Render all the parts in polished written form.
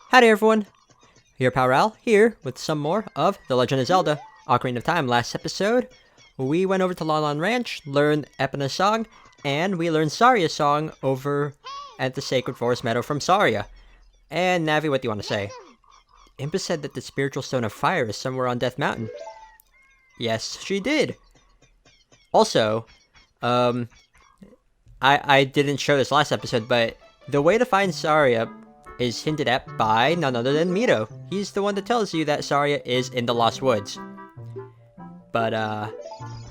Howdy everyone, your pal Ral here with some more of The Legend of Zelda, Ocarina of Time. Last episode, we went over to Lon Lon Ranch, learned Epina's song, and we learned Saria's song over at the Sacred Forest Meadow from Saria. And Navi, what do you want to say? Impa said that the Spiritual Stone of Fire is somewhere on Death Mountain. Yes, she did. Also, I didn't show this last episode, but the way to find Saria is hinted at by none other than Mito. He's the one that tells you that Saria is in the Lost Woods. But,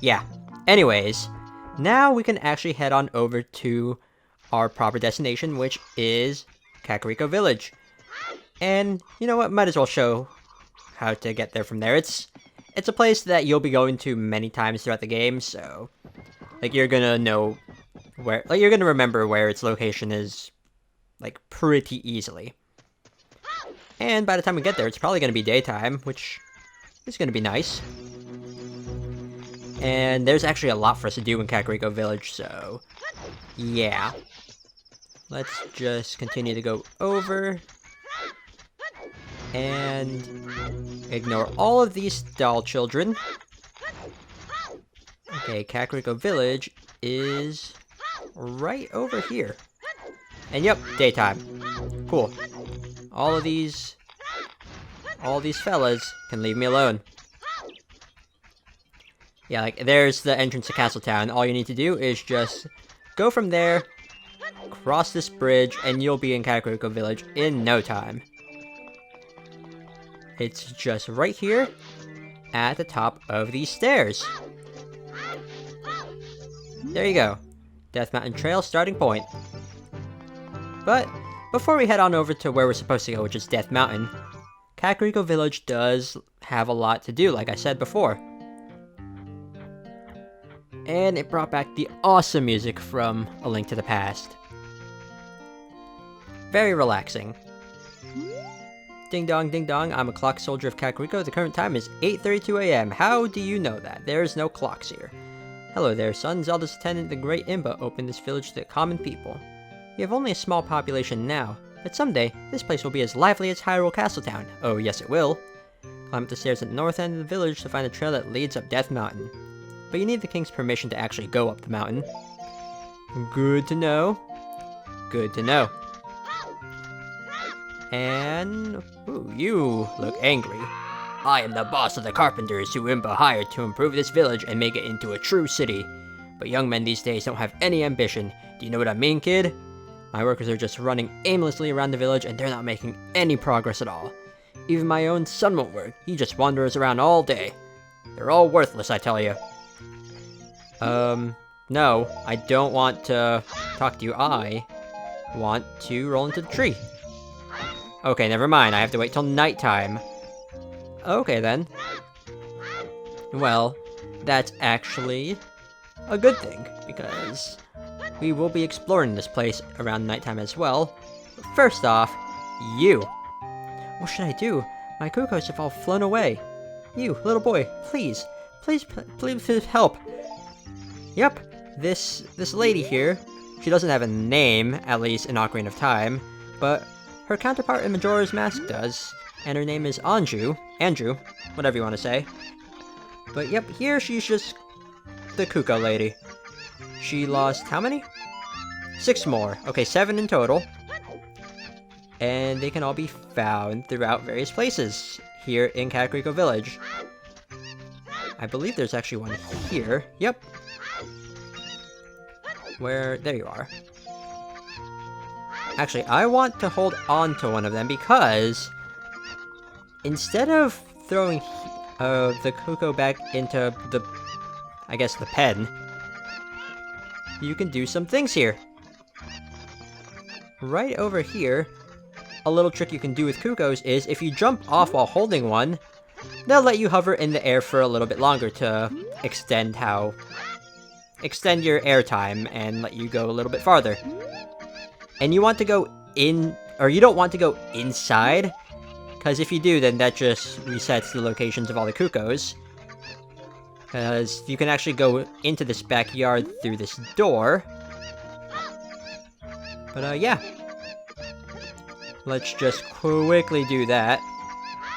yeah. Anyways, now we can actually head on over to our proper destination, which is Kakariko Village. And, you know what, might as well show how to get there from there. It's a place that you'll be going to many times throughout the game, so, like, you're gonna know where, like, you're gonna remember where its location is, like, pretty easily. And by the time we get there, it's probably gonna be daytime, which is gonna be nice. And there's actually a lot for us to do in Kakariko Village, so yeah. Let's just continue to go over and ignore all of these doll children. Okay, Kakariko Village is right over here. And yep, daytime. Cool. All these fellas can leave me alone. Yeah, like, there's the entrance to Castletown. All you need to do is just go from there, cross this bridge, and you'll be in Kakariko Village in no time. It's just right here at the top of these stairs. There you go. Death Mountain Trail starting point. But before we head on over to where we're supposed to go, which is Death Mountain, Kakariko Village does have a lot to do, like I said before. And it brought back the awesome music from A Link to the Past. Very relaxing. Ding dong, I'm a clock soldier of Kakariko. The current time is 8:32 a.m. How do you know that? There's no clocks here. Hello there, son. Zelda's attendant, the Great Impa, opened this village to the common people. We have only a small population now, but someday, this place will be as lively as Hyrule Castletown. Oh, yes it will. Climb up the stairs at the north end of the village to find a trail that leads up Death Mountain. But you need the king's permission to actually go up the mountain. Good to know. Good to know. And ooh, you look angry. I am the boss of the carpenters who Impa hired to improve this village and make it into a true city. But young men these days don't have any ambition. Do you know what I mean, kid? My workers are just running aimlessly around the village and they're not making any progress at all. Even my own son won't work. He just wanders around all day. They're all worthless, I tell you. No, I don't want to talk to you. I want to roll into the tree. Okay, never mind. I have to wait till nighttime. Okay, then. Well, that's actually a good thing, because we will be exploring this place around nighttime as well. First off, you. What should I do? My cuckoos have all flown away. You, little boy, please help. Yep, this lady here, she doesn't have a name, at least in Ocarina of Time, but her counterpart in Majora's Mask does, and her name is Andrew, whatever you want to say. But yep, here she's just the Kuko lady. She lost how many? 6 more. Okay, 7 in total. And they can all be found throughout various places here in Kakariko Village. I believe there's actually one here. Yep. Where, there you are. Actually, I want to hold on to one of them because instead of throwing the Kuko back into the, I guess, the pen, you can do some things here. Right over here, a little trick you can do with Kukos is if you jump off while holding one, they'll let you hover in the air for a little bit longer to extend your air time and let you go a little bit farther. And you want to go in, or you don't want to go inside, because if you do, then that just resets the locations of all the Kukos. Because you can actually go into this backyard through this door. But yeah. let's just quickly do that.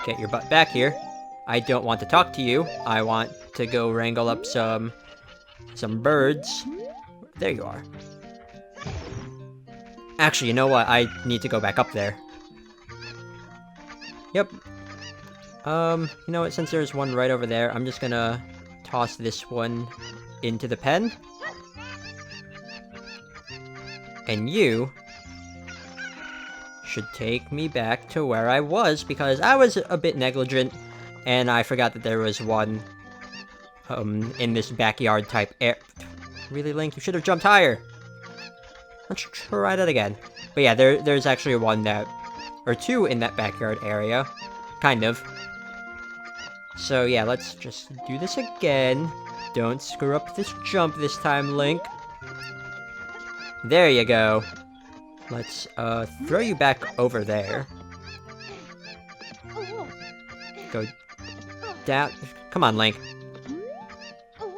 Get your butt back here. I don't want to talk to you. I want to go wrangle up some birds. There you are. Actually, you know what? I need to go back up there. Yep. You know what? Since there's one right over there, I'm just gonna toss this one into the pen. And you should take me back to where I was, because I was a bit negligent, and I forgot that there was one, in this backyard type air. Really, Link? You should have jumped higher! Let's try that again. But yeah, there's actually one or two in that backyard area. Kind of. So yeah, let's just do this again. Don't screw up this jump this time, Link. There you go. Let's, throw you back over there. Go down. Come on, Link.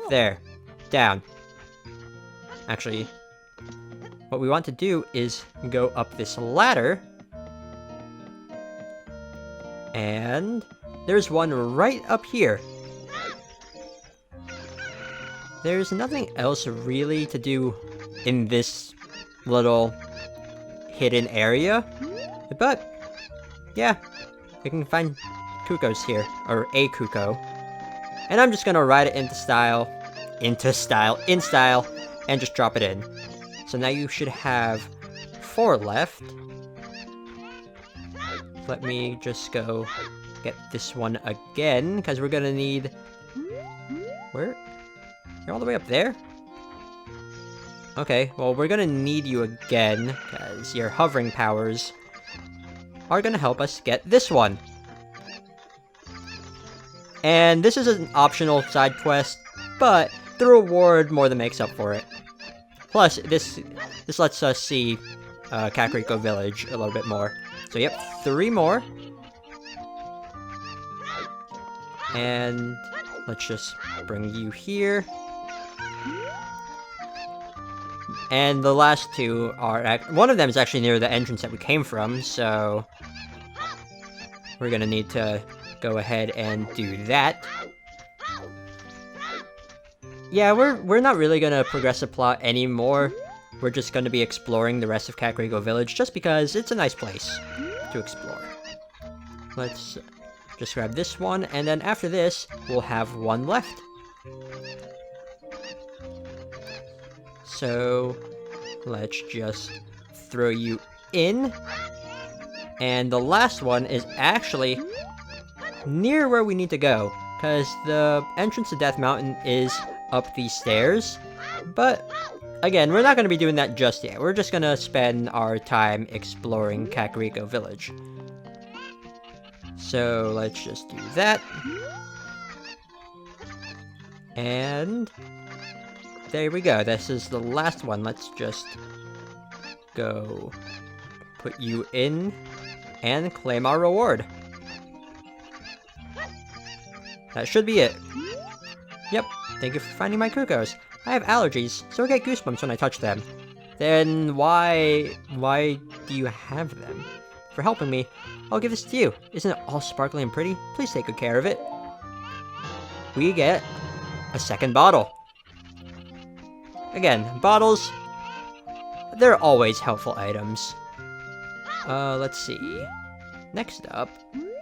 There. Down. Actually, what we want to do is go up this ladder. And there's one right up here. There's nothing else really to do in this little hidden area. But, yeah, we can find Cuckoos here, or a Cucco. And I'm just gonna ride it in style, and just drop it in. So now you should have 4 left. Let me just go get this one again, because we're gonna need... Where? You're all the way up there? Okay, well, we're gonna need you again, because your hovering powers are gonna help us get this one. And this is an optional side quest, but the reward more than makes up for it. Plus, this lets us see Kakariko Village a little bit more. So yep, 3 more. And let's just bring you here. And the last 2 are... one of them is actually near the entrance that we came from, so... we're gonna need to go ahead and do that. Yeah, we're not really gonna progress the plot anymore. We're just gonna be exploring the rest of Kakariko Village, just because it's a nice place to explore. Let's just grab this one, and then after this, we'll have 1 left. So, let's just throw you in. And the last one is actually near where we need to go, because the entrance to Death Mountain is up these stairs. But, again, we're not going to be doing that just yet. We're just going to spend our time exploring Kakariko Village. So, let's just do that. And there we go. This is the last one. Let's just go put you in and claim our reward. That should be it. Yep. Thank you for finding my Cuccos. I have allergies, so I get goosebumps when I touch them. Then why do you have them? For helping me, I'll give this to you. Isn't it all sparkly and pretty? Please take good care of it. We get a second bottle. Again, bottles, they're always helpful items. Let's see. Next up,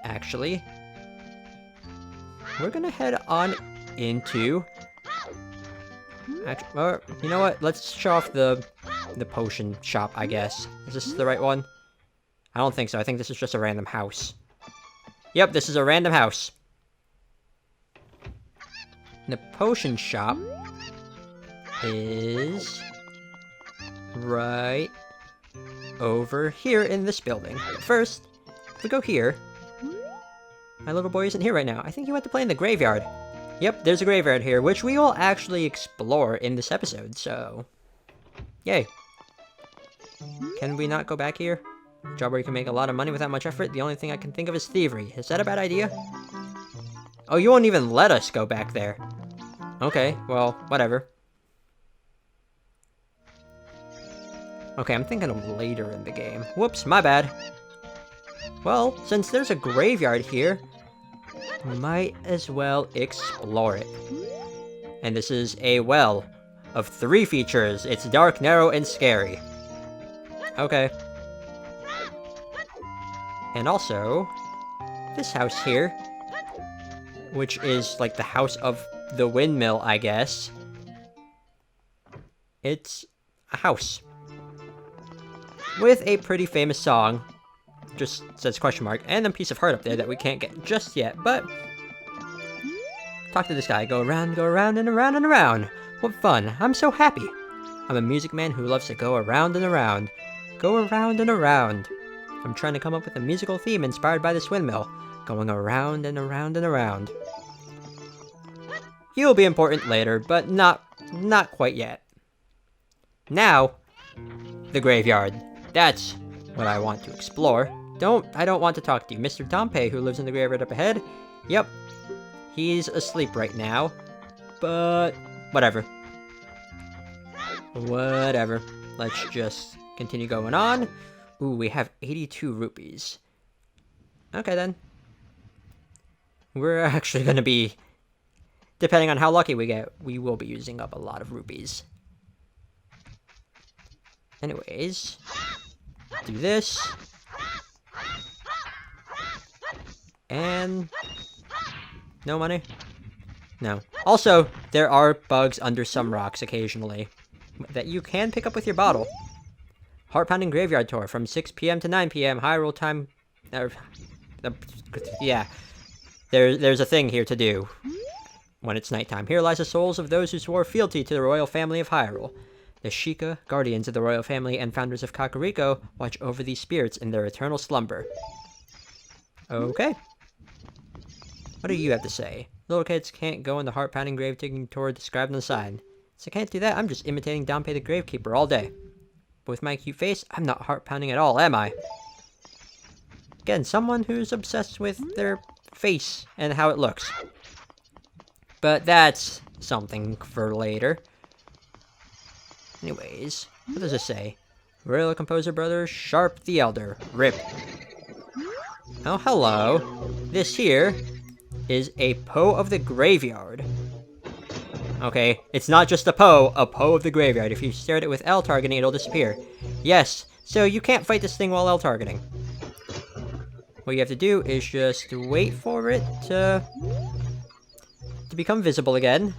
actually, we're gonna head on into... you know what? Let's show off the potion shop, I guess. Is this the right one? I don't think so. I think this is just a random house. Yep, this is a random house. The potion shop is right over here in this building. But first, if we go here, my little boy isn't here right now. I think he went to play in the graveyard. Yep, there's a graveyard here, which we will actually explore in this episode, so... yay. Can we not go back here? A job where you can make a lot of money without much effort. The only thing I can think of is thievery. Is that a bad idea? Oh, you won't even let us go back there. Okay, well, whatever. Okay, I'm thinking of later in the game. Whoops, my bad. Well, since there's a graveyard here, we might as well explore it. And this is a well of 3 features. It's dark, narrow, and scary. Okay. And also, this house here, which is like the house of the windmill, I guess. It's a house with a pretty famous song. Just says question mark, and a piece of heart up there that we can't get just yet, but talk to this guy. Go around and around and around. What fun. I'm so happy. I'm a music man who loves to go around and around. Go around and around. I'm trying to come up with a musical theme inspired by this windmill. Going around and around and around. He'll be important later, but not quite yet. Now, the graveyard. That's what I want to explore. I don't want to talk to you. Mr. Dompe, who lives in the graveyard up ahead. Yep. He's asleep right now. But whatever. Whatever. Let's just continue going on. Ooh, we have 82 rupees. Okay, then. We're actually going to be, depending on how lucky we get, we will be using up a lot of rupees. Anyways, do this. And no money? No. Also, there are bugs under some rocks occasionally that you can pick up with your bottle. Heart-pounding graveyard tour from 6 p.m. to 9 p.m. High roll time. Yeah. There's a thing here to do when it's nighttime. Here lies the souls of those who swore fealty to the royal family of Hyrule. The Sheikah, guardians of the royal family and founders of Kakariko, watch over these spirits in their eternal slumber. Okay. What do you have to say? Little kids can't go on the heart-pounding grave-digging tour described on the sign. So I can't do that, I'm just imitating Dompe the Gravekeeper all day. But with my cute face, I'm not heart-pounding at all, am I? Again, someone who's obsessed with their face and how it looks. But that's something for later. Anyways, what does it say? Royal Composer Brother Sharp the Elder. RIP. Oh, hello. This here is a Poe of the Graveyard. Okay, it's not just a Poe of the Graveyard. If you stare at it with L targeting, it'll disappear. Yes, so you can't fight this thing while L targeting. What you have to do is just wait for it to become visible again.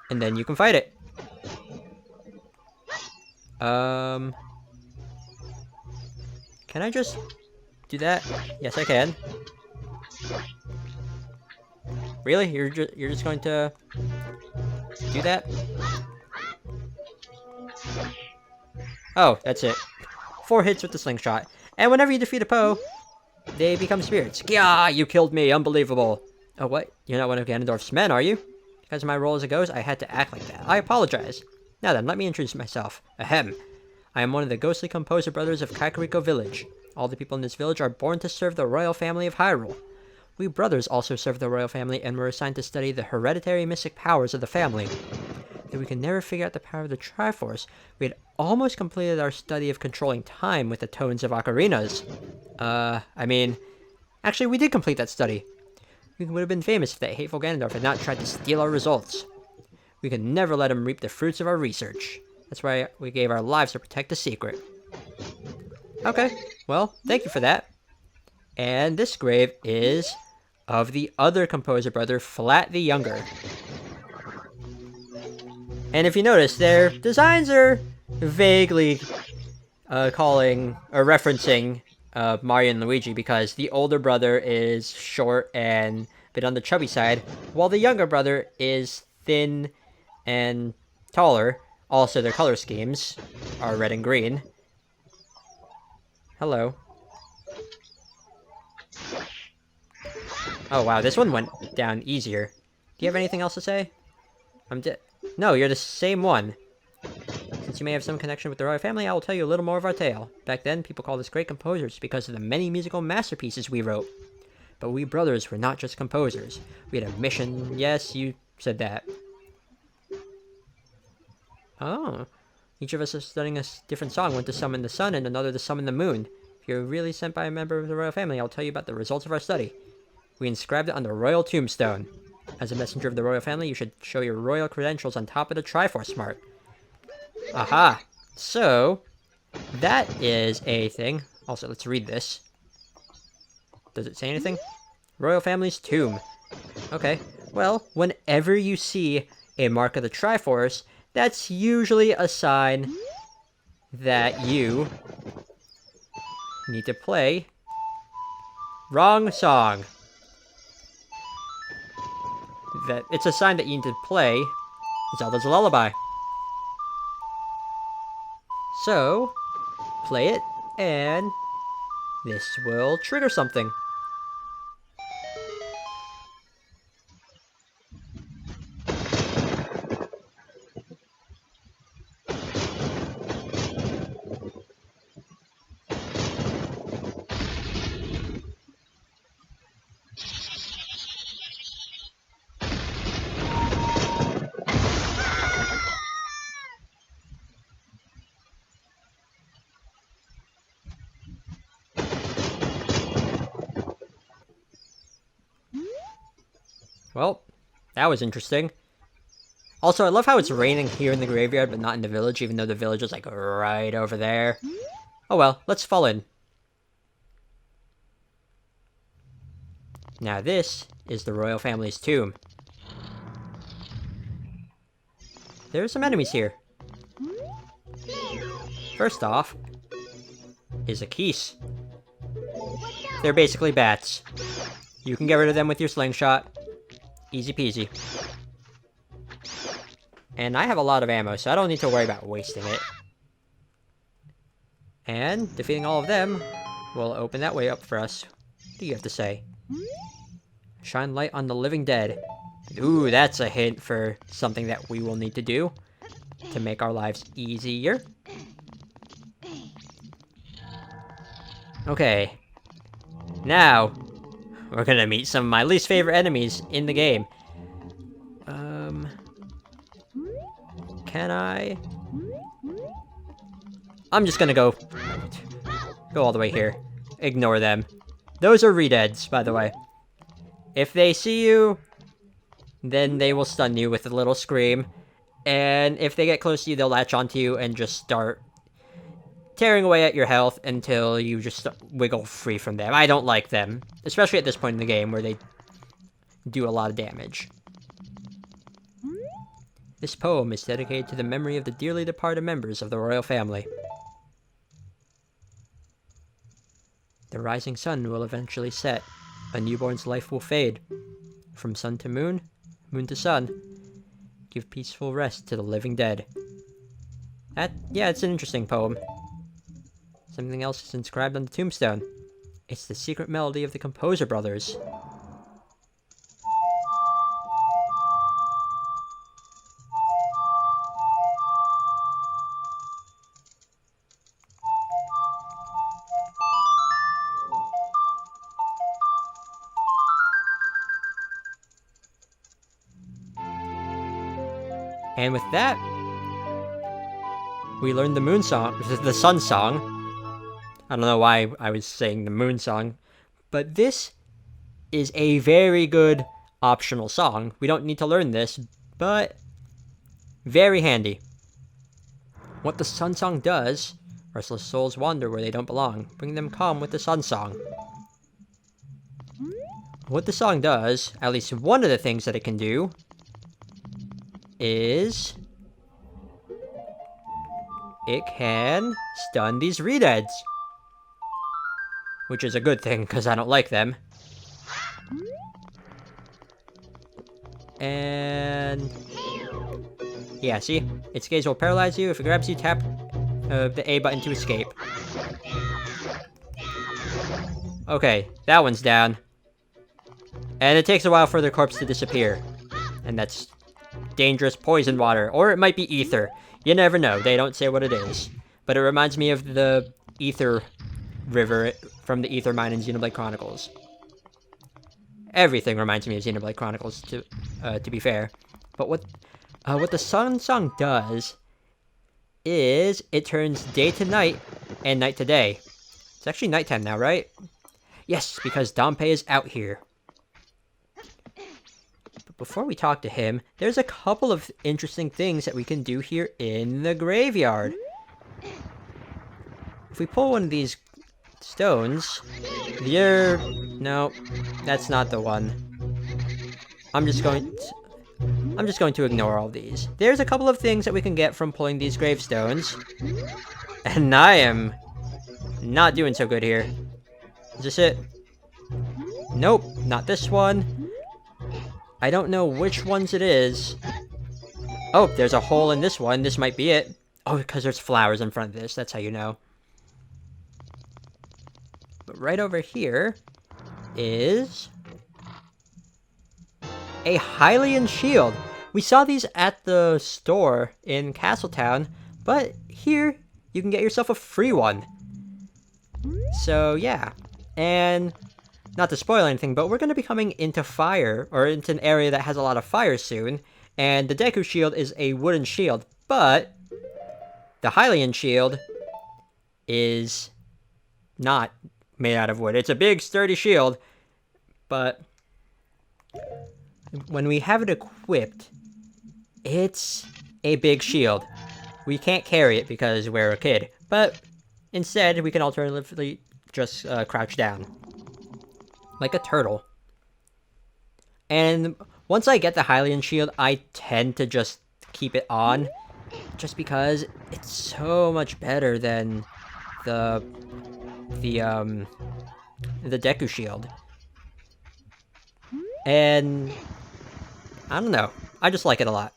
And then you can fight it. Can I just do that? Yes, I can. Really? You're just going to do that? Oh, that's it. 4 hits with the slingshot. And whenever you defeat a Poe, they become spirits. Yeah, you killed me. Unbelievable. Oh, what? You're not one of Ganondorf's men, are you? Because of my role as a ghost, I had to act like that. I apologize. Now then, let me introduce myself. Ahem. I am one of the ghostly composer brothers of Kakariko Village. All the people in this village are born to serve the royal family of Hyrule. We brothers also serve the royal family and were assigned to study the hereditary mystic powers of the family. Though we could never figure out the power of the Triforce, we had almost completed our study of controlling time with the tones of Ocarinas. I mean, actually we did complete that study. We would have been famous if that hateful Ganondorf had not tried to steal our results. We could never let him reap the fruits of our research. That's why we gave our lives to protect the secret. Okay, well, thank you for that. And this grave is of the other composer brother, Flat the Younger. And if you notice, their designs are vaguely calling or referencing Mario and Luigi, because the older brother is short and a bit on the chubby side, while the younger brother is thin and taller. Also, their color schemes are red and green. Hello. Oh wow, this one went down easier. Do you have anything else to say? No, you're the same one. Since you may have some connection with the royal family, I will tell you a little more of our tale. Back then, people called us great composers because of the many musical masterpieces we wrote. But we brothers were not just composers. We had a mission. Yes, you said that. Oh. Each of us is studying a different song. One to summon the sun and another to summon the moon. If you're really sent by a member of the royal family, I'll tell you about the results of our study. We inscribed it on the royal tombstone. As a messenger of the royal family, you should show your royal credentials on top of the Triforce Mart. Aha! So, that is a thing. Also, let's read this. Does it say anything? Royal family's tomb. Okay. Well, whenever you see a mark of the Triforce, that's usually a sign that you need to play wrong song. That it's a sign that you need to play Zelda's Lullaby. So, play it, and this will trigger something. Well, that was interesting. Also, I love how it's raining here in the graveyard, but not in the village, even though the village is, like, right over there. Oh well, let's fall in. Now this is the royal family's tomb. There are some enemies here. First off is a Keese. They're basically bats. You can get rid of them with your slingshot. Easy peasy. And I have a lot of ammo, so I don't need to worry about wasting it. And defeating all of them will open that way up for us. What do you have to say? Shine light on the living dead. Ooh, that's a hint for something that we will need to do to make our lives easier. Okay. Now, we're gonna meet some of my least favorite enemies in the game. Can I? I'm just gonna go all the way here. Ignore them. Those are redeads, by the way. If they see you, then they will stun you with a little scream. And if they get close to you, they'll latch onto you and just start tearing away at your health until you just wiggle free from them. I don't like them, especially at this point in the game where they do a lot of damage. This poem is dedicated to the memory of the dearly departed members of the royal family. The rising sun will eventually set. A newborn's life will fade. From sun to moon, moon to sun. Give peaceful rest to the living dead. Yeah, it's an interesting poem. Something else is inscribed on the tombstone. It's the secret melody of the Composer Brothers. And with that, we learned the moon song, the sun song. I don't know why I was saying the moon song, but this is a very good optional song. We don't need to learn this, but very handy. What the sun song does, restless souls wander where they don't belong. Bring them calm with the sun song. What the song does, at least one of the things that it can do, is it can stun these redeads. Which is a good thing, because I don't like them. And yeah, see? Its gaze will paralyze you. If it grabs you, tap the A button to escape. Okay, that one's down. And it takes a while for their corpse to disappear. And that's dangerous poison water. Or it might be ether. You never know. They don't say what it is. But it reminds me of the ether river from the ether mine in Xenoblade Chronicles. Everything reminds me of Xenoblade Chronicles, to be fair. But what the sun song does is it turns day to night and night to day. It's actually nighttime now, right? Yes, because Dompe is out here. But before we talk to him, there's a couple of interesting things that we can do here in the graveyard. If we pull one of these stones, no, that's not the one. I'm just going to ignore all these. There's a couple of things that we can get from pulling these gravestones. And I am not doing so good here. Is this it? Nope, not this one. I don't know which ones it is. Oh, there's a hole in this one. This might be it. Oh, because there's flowers in front of this. That's how you know. But right over here is a Hylian shield. We saw these at the store in Castletown, but here you can get yourself a free one. So yeah, and not to spoil anything, but we're going to be coming into fire, or into an area that has a lot of fire soon, and the Deku shield is a wooden shield, but the Hylian shield is not made out of wood. It's a big, sturdy shield, but when we have it equipped, it's a big shield. We can't carry it because we're a kid, but instead we can alternatively just crouch down like a turtle. And once I get the Hylian shield, I tend to just keep it on, just because it's so much better than the Deku shield. And I don't know, I just like it a lot.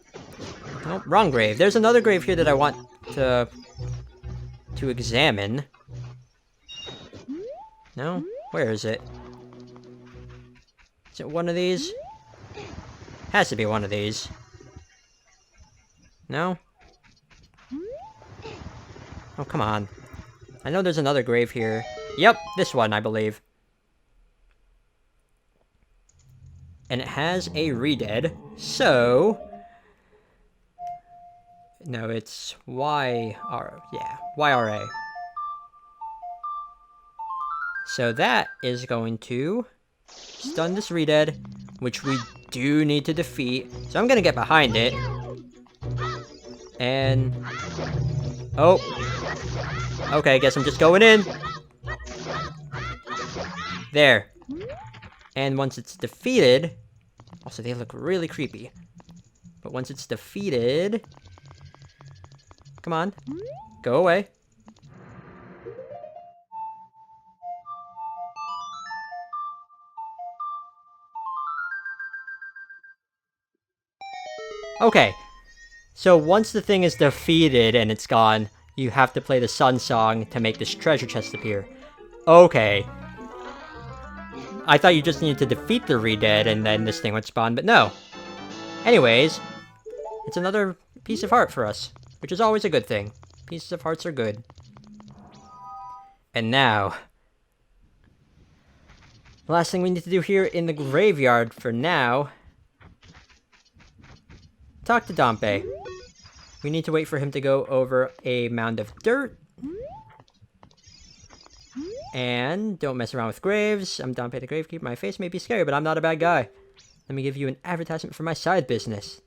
Oh, wrong grave. There's another grave here that I want to examine. No? Where is it? Is it one of these? Has to be one of these. No? Oh, come on. I know there's another grave here. Yep, this one, I believe. And it has a redead, so... No, it's YRA. So that is going to stun this redead, which we do need to defeat. So I'm gonna get behind it. And... oh. Okay, I guess I'm just going in. There. And once it's defeated... also, they look really creepy. But once it's defeated... come on. Go away. Okay. So once the thing is defeated and it's gone, you have to play the Sun Song to make this treasure chest appear. Okay. I thought you just needed to defeat the Redead and then this thing would spawn, but no. Anyways, it's another piece of heart for us, which is always a good thing. Pieces of hearts are good. And now, the last thing we need to do here in the graveyard for now, talk to Dompe. We need to wait for him to go over a mound of dirt. And don't mess around with graves. I'm Dompe the Gravekeeper. My face may be scary, but I'm not a bad guy. Let me give you an advertisement for my side business.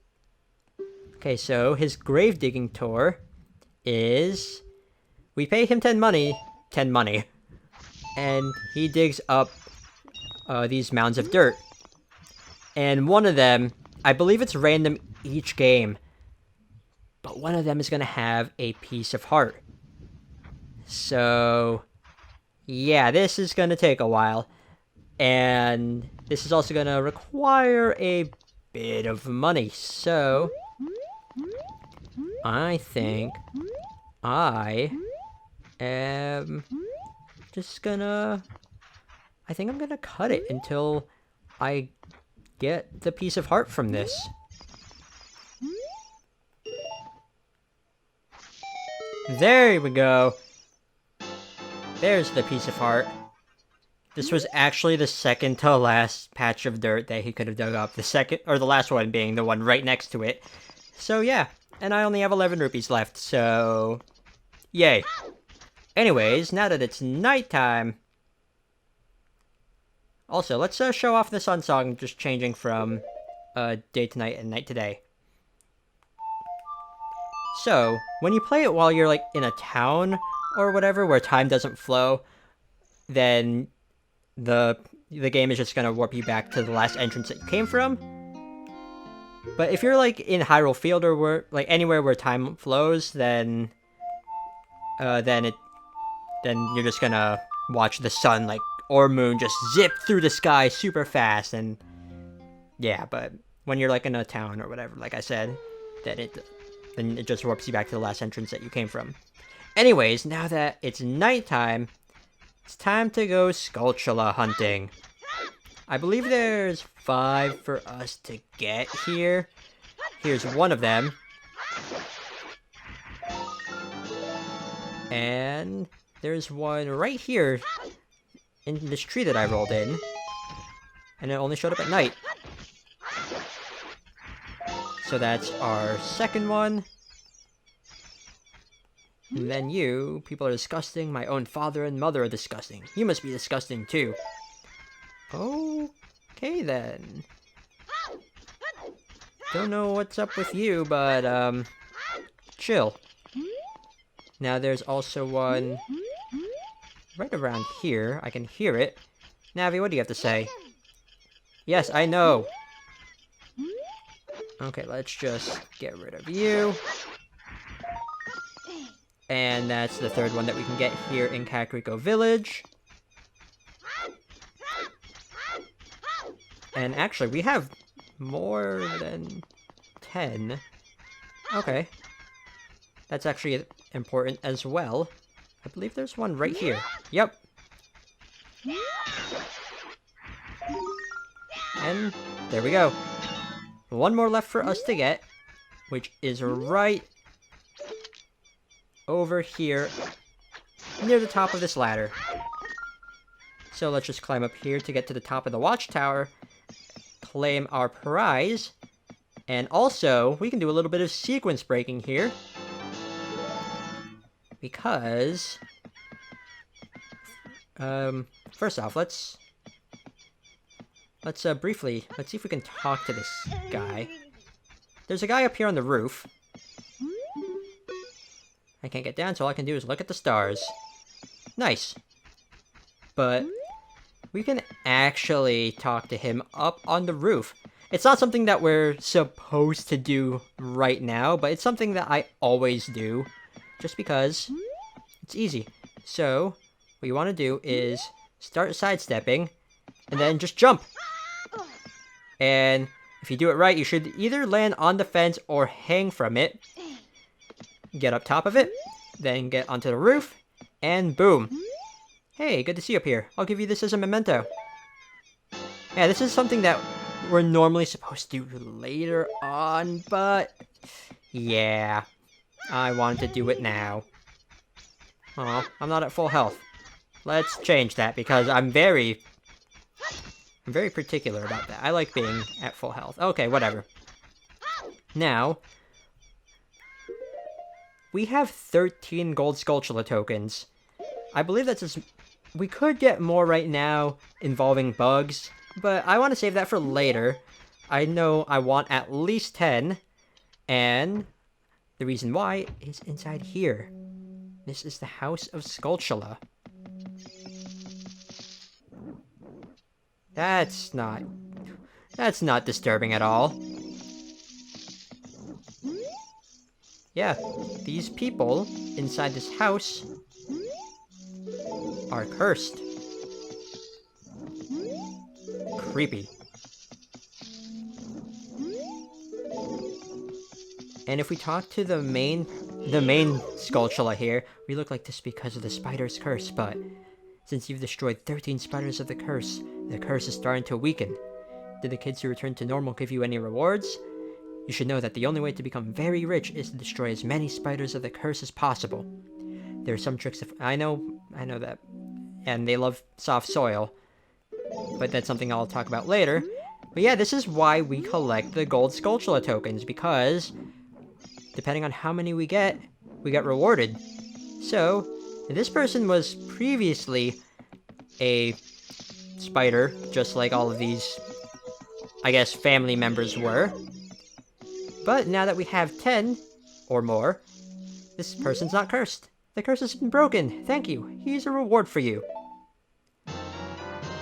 Okay, so his grave digging tour is... we pay him 10 money, and he digs up these mounds of dirt. And one of them, I believe it's random each game, but one of them is going to have a piece of heart. So, yeah, this is going to take a while. And this is also going to require a bit of money. So, I think I am just gonna... I think I'm gonna cut it until I get the piece of heart from this. There we go. There's the piece of heart. This was actually the second to last patch of dirt that he could have dug up. The last one being the one right next to it. So yeah, and I only have 11 rupees left, so... yay. Anyways, now that it's nighttime... Also, let's show off the sun song just changing from day to night and night to day. So, when you play it while you're like in a town or whatever where time doesn't flow, then the game is just gonna warp you back to the last entrance that you came from. But if you're like in Hyrule Field or where like anywhere where time flows, then you're just gonna watch the sun like or moon just zip through the sky super fast. And yeah, but when you're like in a town or whatever, like I said, then it just warps you back to the last entrance that you came from. Anyways, now that it's nighttime, it's time to go Skulltula hunting. I believe there's 5 for us to get here. Here's one of them. And there's one right here in this tree that I rolled in. And it only showed up at night. So that's our second one. And then you, people are disgusting. My own father and mother are disgusting. You must be disgusting too. Okay then. Don't know what's up with you, but chill. Now there's also one right around here. I can hear it. Navi, what do you have to say? Yes, I know. Okay, let's just get rid of you. And that's the third one that we can get here in Kakariko Village. And actually, we have more than 10. Okay. That's actually important as well. I believe there's one right here. Yep. And there we go. One more left for us to get, which is right over here near the top of this ladder. So let's just climb up here to get to the top of the watchtower, claim our prize, and also we can do a little bit of sequence breaking here because first off, let's see if we can talk to this guy. There's a guy up here on the roof. I can't get down, so all I can do is look at the stars. Nice. But we can actually talk to him up on the roof. It's not something that we're supposed to do right now, but it's something that I always do, just because it's easy. So, what you want to do is start sidestepping, and then just jump. And if you do it right, you should either land on the fence or hang from it. Get up top of it, then get onto the roof, and boom. Hey, good to see you up here. I'll give you this as a memento. Yeah, this is something that we're normally supposed to do later on, but yeah, I wanted to do it now. Oh, I'm not at full health. Let's change that because I'm very particular about that. I like being at full health. Okay, whatever. Now, we have 13 gold Skulltula tokens. I believe that's just... We could get more right now involving bugs, but I want to save that for later. I know I want at least 10, and the reason why is inside here. This is the House of Skulltula. That's not disturbing at all. Yeah, these people inside this house are cursed. Creepy. And if we talk to the main Skulltula here, we look like this because of the spider's curse, but since you've destroyed 13 spiders of the curse is starting to weaken. Did the kids who return to normal give you any rewards? You should know that the only way to become very rich is to destroy as many spiders of the curse as possible. There are some tricks I know that. And they love soft soil. But that's something I'll talk about later. But yeah, this is why we collect the gold Skulltula tokens, because depending on how many we get rewarded. So, This person was previously a spider, just like all of these, I guess, family members were. But now that we have 10 or more, this person's not cursed. The curse has been broken. Thank you. Here's a reward for you.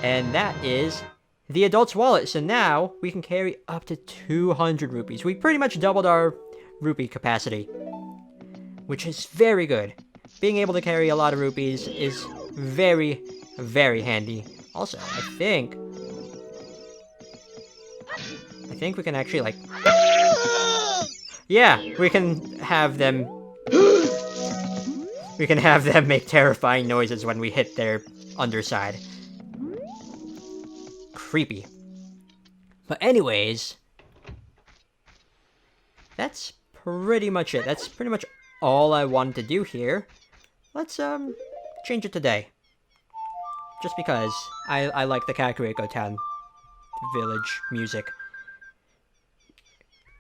And that is the adult's wallet. So now we can carry up to 200 rupees. We pretty much doubled our rupee capacity, which is very good. Being able to carry a lot of rupees is very, very handy. Also, I think we can actually, like... Yeah, we can have them make terrifying noises when we hit their underside. Creepy. But anyways, that's pretty much it. That's pretty much all I wanted to do here. Let's change it today. Just because I like the Kakariko Town Village music.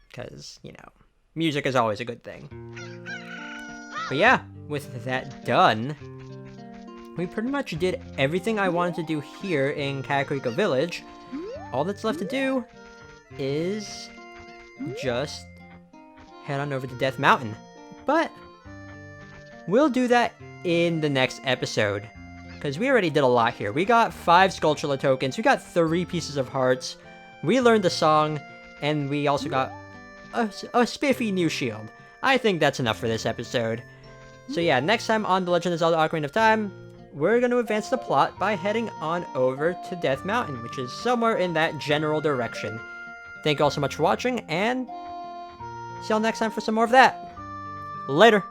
Because, you know, music is always a good thing. But yeah, with that done, we pretty much did everything I wanted to do here in Kakariko Village. All that's left to do is just head on over to Death Mountain. But we'll do that in the next episode, because we already did a lot here. We got 5 Skulltula tokens, we got 3 pieces of hearts, we learned the song, and we also got a spiffy new shield. I think that's enough for this episode. So yeah, next time on The Legend of Zelda Ocarina of Time, we're going to advance the plot by heading on over to Death Mountain, which is somewhere in that general direction. Thank you all so much for watching, and see y'all next time for some more of that. Later!